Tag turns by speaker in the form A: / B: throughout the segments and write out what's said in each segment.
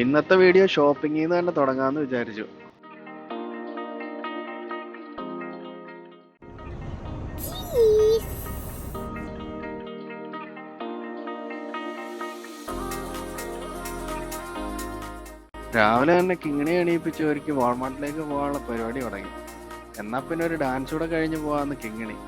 A: ഇന്നത്തെ വീഡിയോ ഷോപ്പിംഗിൽ നിന്ന് തന്നെ തുടങ്ങാമെന്ന് വിചാരിച്ചു. രാവിലെ തന്നെ കിങ്ങിണി എണീപ്പിച്ച് ഒരുക്കി വാൾമാർട്ടിലേക്ക് പോകാനുള്ള പരിപാടി തുടങ്ങി. എന്നാ പിന്നെ ഒരു ഡാൻസ് കൂടെ കഴിഞ്ഞ് പോവാന്ന് കിങ്ങിണി.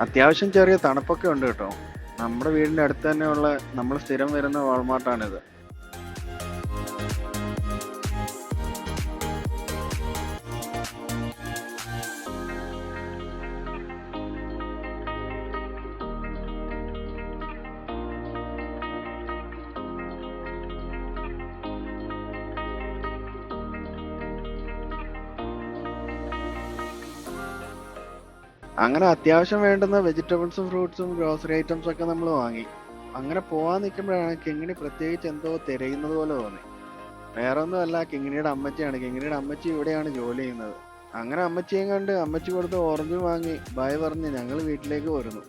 A: അത്യാവശ്യം ചെറിയ തണുപ്പൊക്കെ ഉണ്ട് കേട്ടോ. നമ്മുടെ വീടിന്റെ അടുത്ത് തന്നെയുള്ള നമ്മൾ സ്ഥിരം വരുന്ന വാൾമാർട്ടാണിത്. അങ്ങനെ അത്യാവശ്യം വേണ്ടുന്ന വെജിറ്റബിൾസും ഫ്രൂട്ട്സും ഗ്രോസറി ഐറ്റംസ് ഒക്കെ നമ്മൾ വാങ്ങി. അങ്ങനെ പോവാൻ നിൽക്കുമ്പോഴാണ് കിങ്ങിണി പ്രത്യേകിച്ച് എന്തോ തിരയുന്നത് പോലെ തോന്നി. വേറെ ഒന്നുമല്ല, കിങ്ങിണിയുടെ അമ്മച്ചിയാണ്. കിങ്ങിണിയുടെ അമ്മച്ചി ഇവിടെയാണ് ജോലി ചെയ്യുന്നത്. അങ്ങനെ അമ്മച്ചിയും കണ്ട് അമ്മച്ചി കൊടുത്ത് ഓറഞ്ചും വാങ്ങി ബൈ പറഞ്ഞ് ഞങ്ങൾ വീട്ടിലേക്ക് വരുന്നു.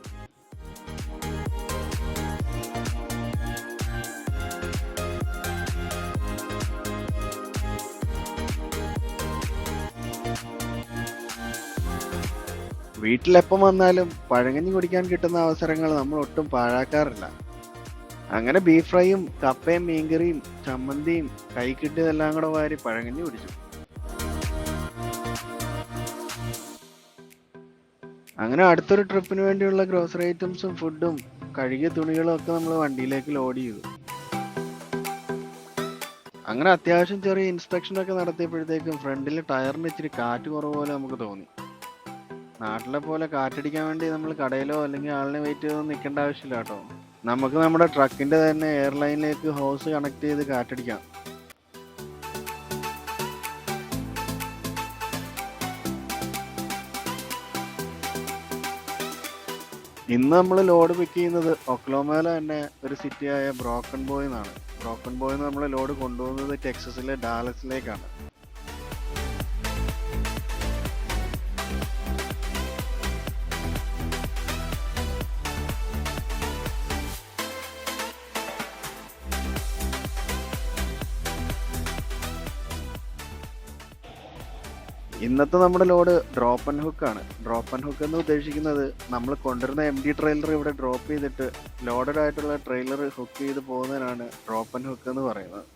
A: വീട്ടിലെപ്പം വന്നാലും പഴങ്കഞ്ഞി കുടിക്കാൻ കിട്ടുന്ന അവസരങ്ങൾ നമ്മൾ ഒട്ടും പാഴാക്കാറില്ല. അങ്ങനെ ബീഫ് ഫ്രൈയും കപ്പയും മീൻകറിയും ചമ്മന്തിയും കൈ കിട്ടിയതെല്ലാം കൂടെ വാരി പഴങ്കഞ്ഞി കുടിച്ചു. അങ്ങനെ അടുത്തൊരു ട്രിപ്പിന് വേണ്ടിയുള്ള ഗ്രോസറി ഐറ്റംസും ഫുഡും കഴുകിയ തുണികളും ഒക്കെ നമ്മൾ വണ്ടിയിലേക്ക് ലോഡ് ചെയ്തു. അങ്ങനെ അത്യാവശ്യം ചെറിയ ഇൻസ്പെക്ഷൻ ഒക്കെ നടത്തിയപ്പോഴത്തേക്കും ഫ്രണ്ടിൽ ടയറിന് ഇച്ചിരി കാറ്റ് കുറവ് പോലെ നമുക്ക് തോന്നി. നാട്ടിലെ പോലെ കാറ്റടിക്കാൻ വേണ്ടി നമ്മൾ കടയിലോ അല്ലെങ്കിൽ ആളിനെ വെയിറ്റ് ചെയ്തോ നിൽക്കേണ്ട ആവശ്യമില്ല കേട്ടോ. നമുക്ക് നമ്മുടെ ട്രക്കിന്റെ തന്നെ എയർലൈനിലേക്ക് ഹോസ് കണക്ട് ചെയ്ത് കാറ്റടിക്കാം. ഇന്ന് നമ്മൾ ലോഡ് പിക്ക് ചെയ്യുന്നത് ഒക്ലോമോല തന്നെ ഒരു സിറ്റിയായ ബ്രോക്കൺ ബോയ് എന്നാണ്. ബ്രോക്കൺ ബോയ് നമ്മൾ ലോഡ് കൊണ്ടുപോകുന്നത് ടെക്സസിലെ ഡാലസിലേക്കാണ്. ഇന്നത്തെ നമ്മുടെ ലോഡ് ഡ്രോപ്പ് ആൻഡ് ഹുക്ക് ആണ്. ഡ്രോപ്പ് ആൻഡ് ഹുക്ക് എന്ന് ഉദ്ദേശിക്കുന്നത് നമ്മൾ കൊണ്ടുവരുന്ന MD ട്രെയിലർ ഇവിടെ ഡ്രോപ്പ് ചെയ്തിട്ട് ലോഡഡ് ആയിട്ടുള്ള ട്രെയിലർ ഹുക്ക് ചെയ്ത് പോകുന്നതിനാണ് ഡ്രോപ്പ് ആൻഡ് ഹുക്ക് എന്ന് പറയുന്നത്.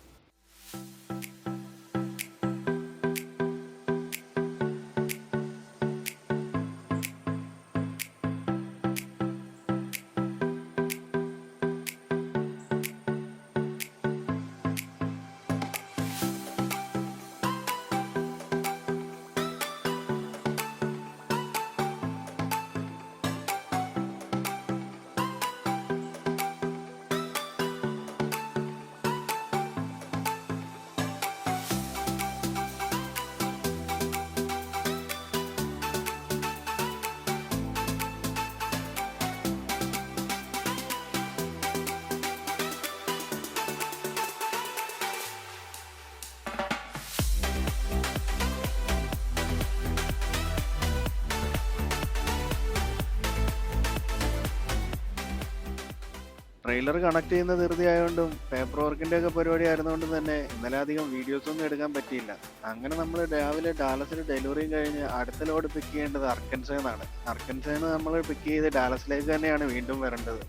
A: ട്രെയിലർ കണക്ട് ചെയ്യുന്ന ധൃതി ആയതുകൊണ്ടും പേപ്പർ വർക്കിന്റെ ഒക്കെ പരിപാടി ആയിരുന്നുകൊണ്ടും തന്നെ ഇന്നലെ അധികം വീഡിയോസ് ഒന്നും എടുക്കാൻ പറ്റിയില്ല. അങ്ങനെ നമ്മൾ രാവിലെ ഡാലസിൽ ഡെലിവറിയും കഴിഞ്ഞ് അടുത്ത ലോഡ് പിക്ക് ചെയ്യേണ്ടത് അർക്കൻസേന്നാണ്. അർക്കൻസേന്ന് നമ്മൾ പിക്ക് ചെയ്ത് ഡാലസിലേക്ക് തന്നെയാണ് വീണ്ടും വരേണ്ടത്.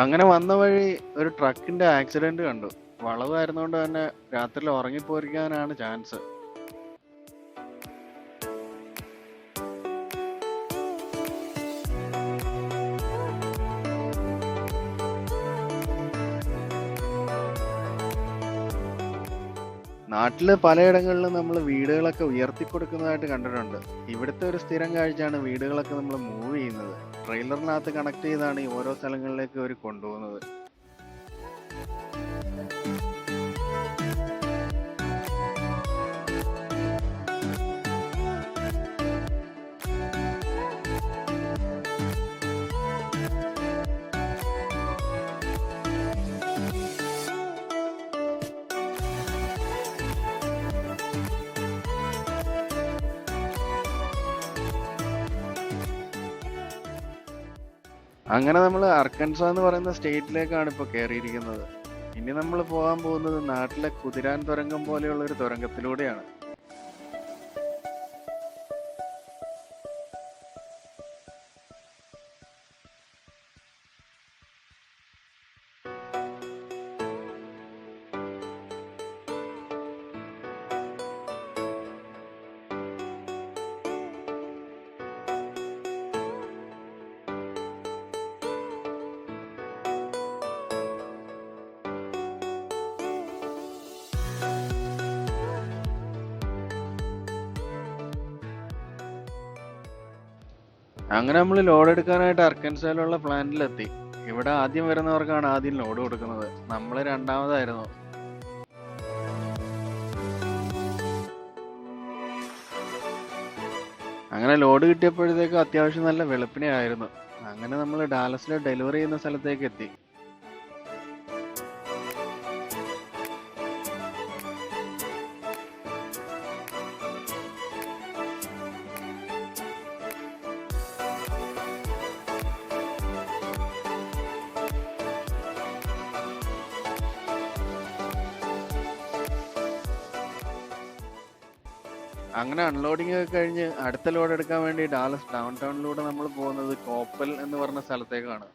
A: അങ്ങനെ വന്ന വഴി ഒരു ട്രക്കിന്റെ ആക്സിഡന്റ് കണ്ടു. വളവായിരുന്നോണ്ട് തന്നെ രാത്രിയിൽ ഉറങ്ങിപ്പോരിക്കാനാണ് ചാൻസ്. നാട്ടില് പലയിടങ്ങളിലും നമ്മൾ വീടുകളൊക്കെ ഉയർത്തി കൊടുക്കുന്നതായിട്ട് കണ്ടിട്ടുണ്ട്. ഇവിടുത്തെ ഒരു സ്ഥിരം കാഴ്ചയാണ് വീടുകളൊക്കെ നമ്മൾ മൂവ് ചെയ്യുന്നത്. ട്രെയിലറിനകത്ത് കണക്ട് ചെയ്താണ് ഈ ഓരോ സ്ഥലങ്ങളിലേക്ക് അവർ കൊണ്ടുപോകുന്നത്. അങ്ങനെ നമ്മൾ അർക്കൻസ എന്ന് പറയുന്ന സ്റ്റേറ്റിലേക്കാണ് ഇപ്പോൾ കയറിയിരിക്കുന്നത്. ഇനി നമ്മൾ പോകാൻ പോകുന്നത് നാട്ടിലെ കുതിരാൻ തുരങ്കം പോലെയുള്ള ഒരു തുരങ്കത്തിലൂടെയാണ്. അങ്ങനെ നമ്മൾ ലോഡ് എടുക്കാനായിട്ട് അർക്കൻസാലുള്ള പ്ലാന്റിലെത്തി. ഇവിടെ ആദ്യം വരുന്നവർക്കാണ് ആദ്യം ലോഡ് കൊടുക്കുന്നത്. നമ്മൾ രണ്ടാമതായിരുന്നു. അങ്ങനെ ലോഡ് കിട്ടിയപ്പോഴത്തേക്കും അത്യാവശ്യം നല്ല വെളുപ്പിനെ ആയിരുന്നു. അങ്ങനെ നമ്മൾ ഡാലസിൽ ഡെലിവറി ചെയ്യുന്ന സ്ഥലത്തേക്ക് എത്തി. അങ്ങനെ അൺലോഡിംഗ് ഒക്കെ കഴിഞ്ഞ് അടുത്ത ലോഡ് എടുക്കാൻ വേണ്ടി ഡാലസ് ഡൗൺ ടൗണിലൂടെ നമ്മൾ പോകുന്നത് കോപ്പൽ എന്ന് പറഞ്ഞ സ്ഥലത്തേക്കാണ്.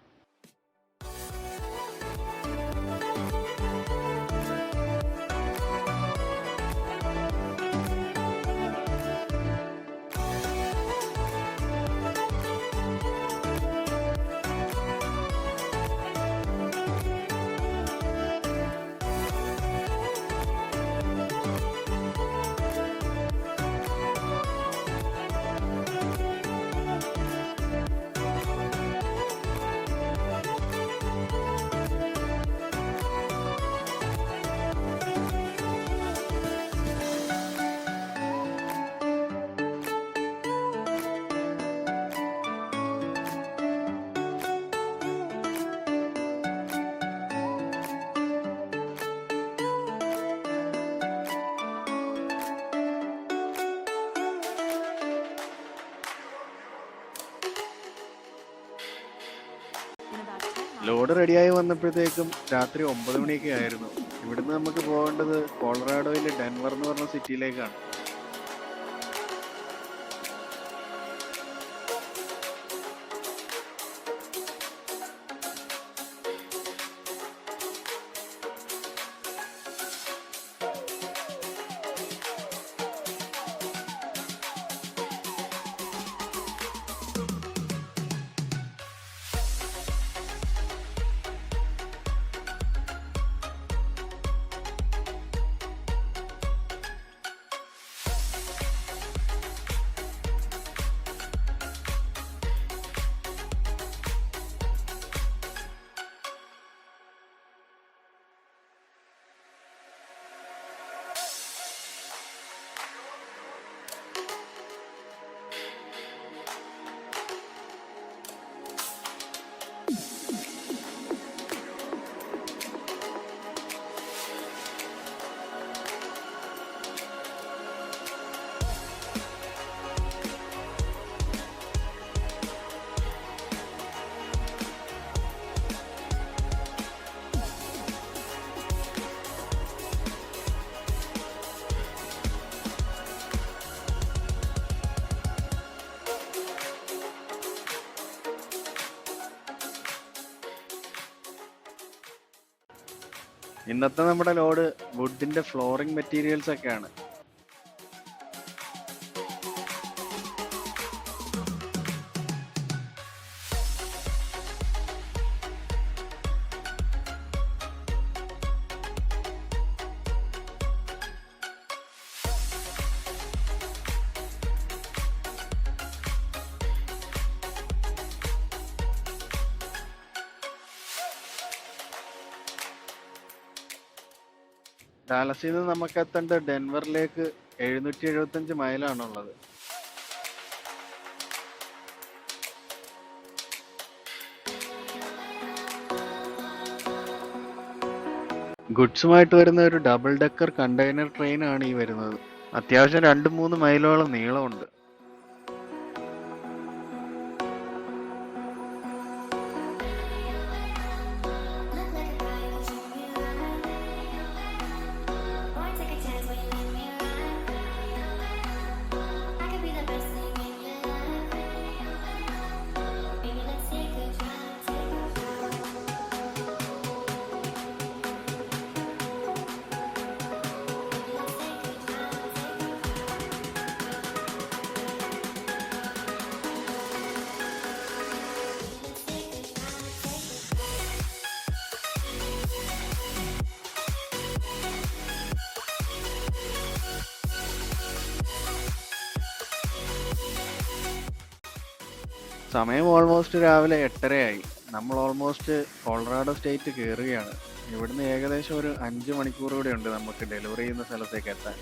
A: ലോഡ് റെഡിയായി വന്നപ്പോഴത്തേക്കും രാത്രി 9 മണിയൊക്കെ ആയിരുന്നു. ഇവിടുന്ന് നമുക്ക് പോകേണ്ടത് കൊളറാഡോയിലെ ഡെൻവർ എന്ന് പറഞ്ഞ സിറ്റിയിലേക്കാണ്. ഇന്നത്തെ നമ്മുടെ ലോഡ് വുഡിന്റെ ഫ്ലോറിംഗ് മെറ്റീരിയൽസ് ഒക്കെയാണ്. ഡാലസിൽ നിന്ന് നമുക്ക് എത്തേണ്ട ഡെൻവറിലേക്ക് 775 മൈലാണുള്ളത്. ഗുഡ്സുമായിട്ട് വരുന്ന ഒരു ഡബിൾ ഡെക്കർ കണ്ടെയ്നർ ട്രെയിൻ ആണ് ഈ വരുന്നത്. അത്യാവശ്യം 2-3 മൈലോളം നീളമുണ്ട്. സമയം ഓൾമോസ്റ്റ് രാവിലെ 8:30 നമ്മൾ ഓൾമോസ്റ്റ് കൊളറാഡോ സ്റ്റേറ്റ് കയറുകയാണ്. ഇവിടുന്ന് ഏകദേശം ഒരു 5 മണിക്കൂർ കൂടെ ഉണ്ട് നമുക്ക് ഡെലിവറി ചെയ്യുന്ന സ്ഥലത്തേക്ക് എത്താൻ.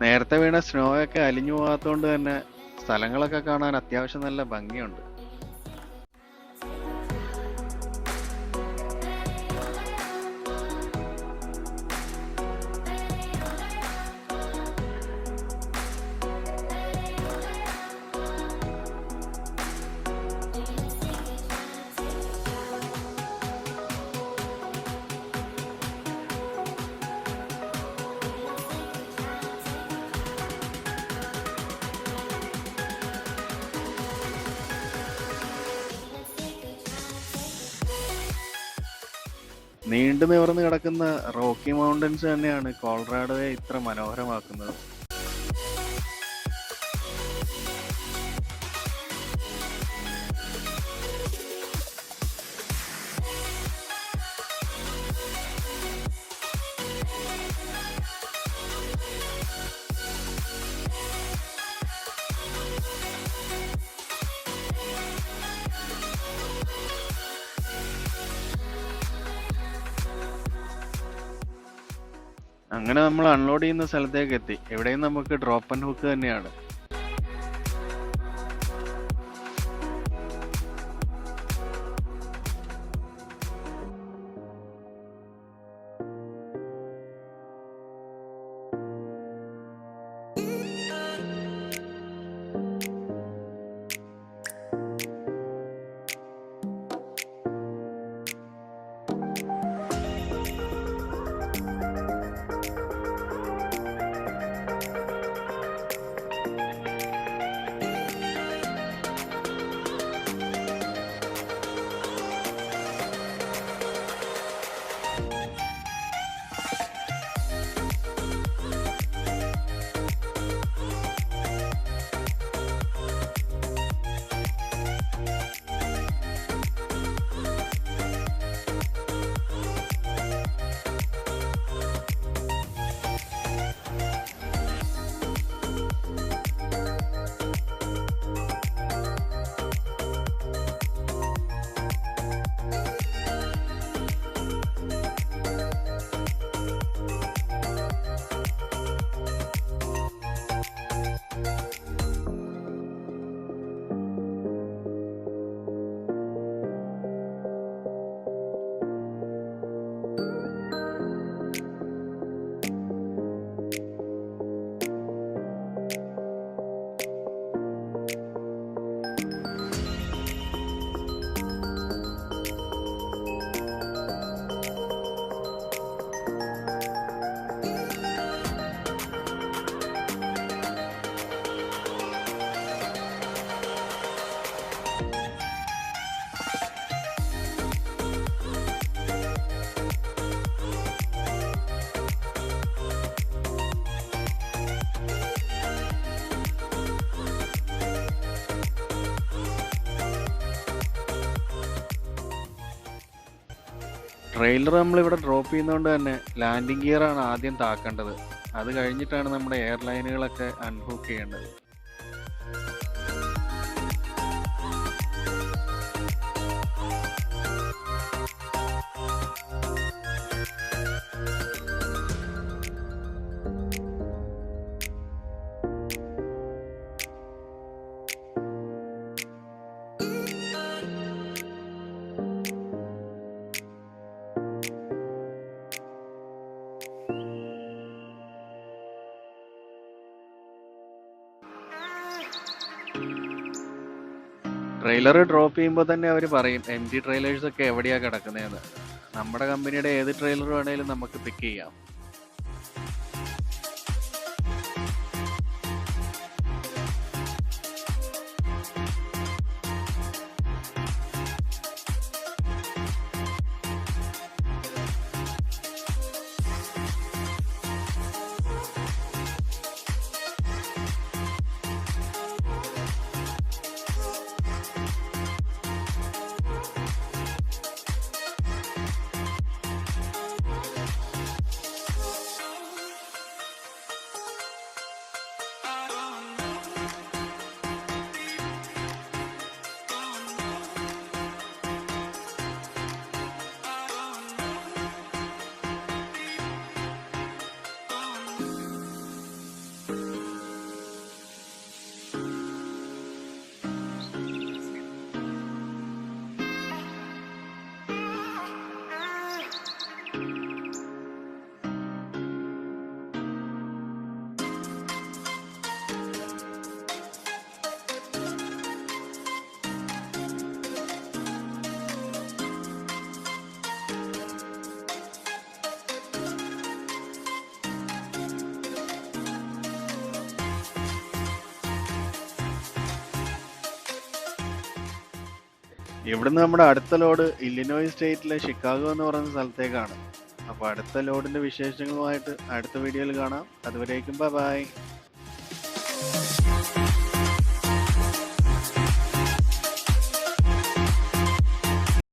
A: നേരത്തെ വീണ സ്നോ ഒക്കെ അലിഞ്ഞു പോകാത്തതുകൊണ്ട് തന്നെ സ്ഥലങ്ങളൊക്കെ കാണാൻ അത്യാവശ്യം നല്ല ഭംഗിയുണ്ട്. നീണ്ടു നിവർന്ന് കിടക്കുന്ന റോക്കി മൗണ്ടൻസ് തന്നെയാണ് കൊളറാഡോയെ ഇത്ര മനോഹരമാക്കുന്നത്. അങ്ങനെ നമ്മൾ അൺലോഡ് ചെയ്യുന്ന സ്ഥലത്തേക്ക് എത്തി. എവിടെയും നമുക്ക് ഡ്രോപ്പ് ആൻഡ് ഹുക്ക് തന്നെയാണ്. ട്രെയിലർ നമ്മളിവിടെ ഡ്രോപ്പ് ചെയ്യുന്നതുകൊണ്ട് തന്നെ ലാൻഡിംഗ് ഗിയർ ആണ് ആദ്യം താക്കേണ്ടത്. അത് കഴിഞ്ഞിട്ടാണ് നമ്മുടെ എയർലൈനുകളൊക്കെ അൺഹൂക്ക് ചെയ്യേണ്ടത്. ട്രെയിലർ ഡ്രോപ്പ് ചെയ്യുമ്പോൾ തന്നെ അവർ പറയും MG ട്രെയിലേഴ്സ് ഒക്കെ എവിടെയാ കിടക്കുന്നതെന്ന്. നമ്മുടെ കമ്പനിയുടെ ഏത് ട്രെയിലർ വേണേലും നമുക്ക് പിക്ക് ചെയ്യാം. ഇവിടുന്ന് നമ്മുടെ അടുത്ത ലോഡ് ഇല്ലിനോയ് സ്റ്റേറ്റിലെ ഷിക്കാഗോ എന്ന് പറയുന്ന സ്ഥലത്തേക്കാണ്. അപ്പോൾ അടുത്ത ലോഡിന്റെ വിശേഷങ്ങളുമായിട്ട് അടുത്ത വീഡിയോയിൽ കാണാം. അതുവരേക്കും ബൈ.